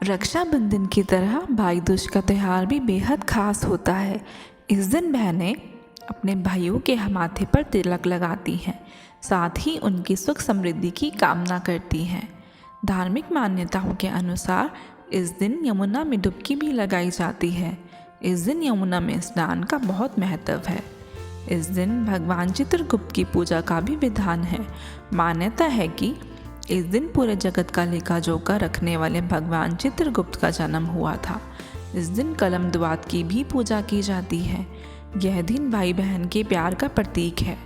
रक्षाबंधन की तरह भाई दूज का त्यौहार भी बेहद खास होता है। इस दिन बहनें अपने भाइयों के माथे पर तिलक लगाती हैं, साथ ही उनकी सुख समृद्धि की कामना करती हैं। धार्मिक मान्यताओं के अनुसार इस दिन यमुना में डुबकी भी लगाई जाती है। इस दिन यमुना में स्नान का बहुत महत्व है। इस दिन भगवान चित्रगुप्त की पूजा का भी विधान है। मान्यता है कि इस दिन पूरे जगत का लेखा जोखा रखने वाले भगवान चित्रगुप्त का जन्म हुआ था। इस दिन कलम दुआत की भी पूजा की जाती है। यह दिन भाई बहन के प्यार का प्रतीक है।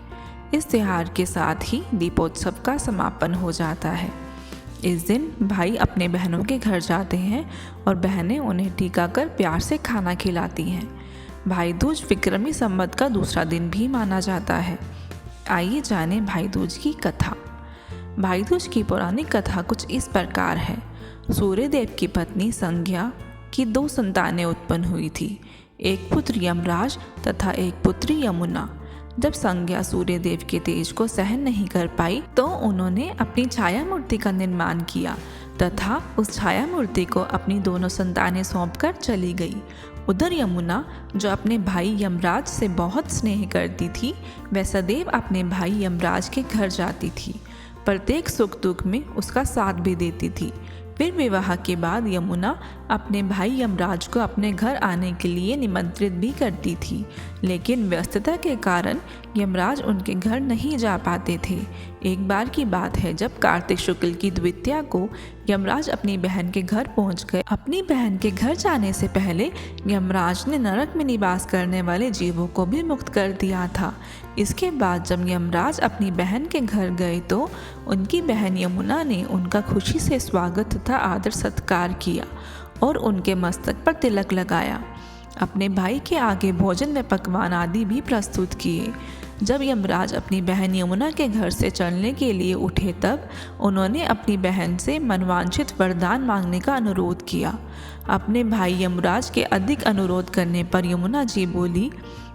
इस त्योहार के साथ ही दीपोत्सव का समापन हो जाता है। इस दिन भाई अपने बहनों के घर जाते हैं और बहनें उन्हें टीका कर प्यार से खाना खिलाती हैं। भाई दूज विक्रमी संवत का दूसरा दिन भी माना जाता है। आइए जानें भाई दूज की कथा। भाई दूज की पौराणिक कथा कुछ इस प्रकार है। सूर्यदेव की पत्नी संज्ञा की 2 संतानें उत्पन्न हुई थी, एक पुत्र यमराज तथा एक पुत्री यमुना। जब संज्ञा सूर्यदेव के तेज को सहन नहीं कर पाई तो उन्होंने अपनी छाया मूर्ति का निर्माण किया तथा उस छाया मूर्ति को अपनी दोनों संतानें सौंपकर चली गई। उधर यमुना, जो अपने भाई यमराज से बहुत स्नेह करती थी, वह सदैव अपने भाई यमराज के घर जाती थी। प्रत्येक सुख दुख में उसका साथ भी देती थी। फिर विवाह के बाद यमुना अपने भाई यमराज को अपने घर आने के लिए निमंत्रित भी करती थी, लेकिन व्यस्तता के कारण यमराज उनके घर नहीं जा पाते थे। एक बार की बात है, जब कार्तिक शुक्ल की द्वितीया को यमराज अपनी बहन के घर पहुंच गए। अपनी बहन के घर जाने से पहले यमराज ने नरक में निवास करने वाले जीवों को भी मुक्त कर दिया था। इसके बाद जब यमराज अपनी बहन के घर गए तो उनकी बहन यमुना ने उनका खुशी से स्वागत तथा आदर सत्कार किया और उनके मस्तक पर तिलक लगाया। अपने भाई के आगे भोजन व पकवान आदि भी प्रस्तुत किए। जब यमराज अपनी बहन यमुना के घर से चलने के लिए उठे तब उन्होंने अपनी बहन से मनवांछित वरदान मांगने का अनुरोध किया। अपने भाई यमराज के अधिक अनुरोध करने पर यमुना जी बोली,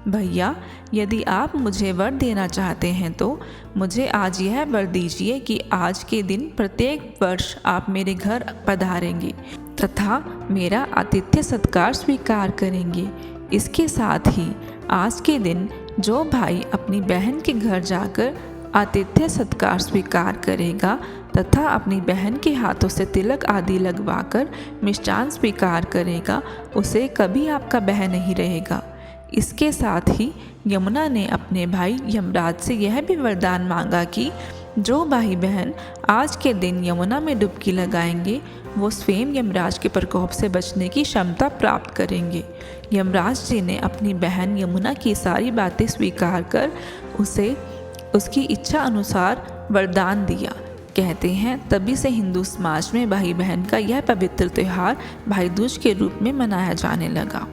भैया, यदि आप मुझे वर देना चाहते हैं तो मुझे आज यह वर दीजिए कि आज के दिन प्रत्येक वर्ष आप मेरे घर पधारेंगे तथा मेरा आतिथ्य सत्कार स्वीकार करेंगे। इसके साथ ही आज के दिन जो भाई अपनी बहन के घर जाकर आतिथ्य सत्कार स्वीकार करेगा तथा अपनी बहन के हाथों से तिलक आदि लगवाकर मिष्टान स्वीकार करेगा, उसे कभी आपका बह नहीं रहेगा। इसके साथ ही यमुना ने अपने भाई यमराज से यह भी वरदान मांगा कि जो भाई बहन आज के दिन यमुना में डुबकी लगाएंगे वो स्वयं यमराज के प्रकोप से बचने की क्षमता प्राप्त करेंगे। यमराज जी ने अपनी बहन यमुना की सारी बातें स्वीकार कर उसे उसकी इच्छा अनुसार वरदान दिया। कहते हैं तभी से हिंदू समाज में भाई बहन का यह पवित्र त्यौहार भाई दूज के रूप में मनाया जाने लगा।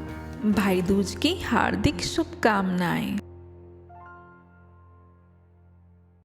भाई दूज की हार्दिक शुभकामनाएं।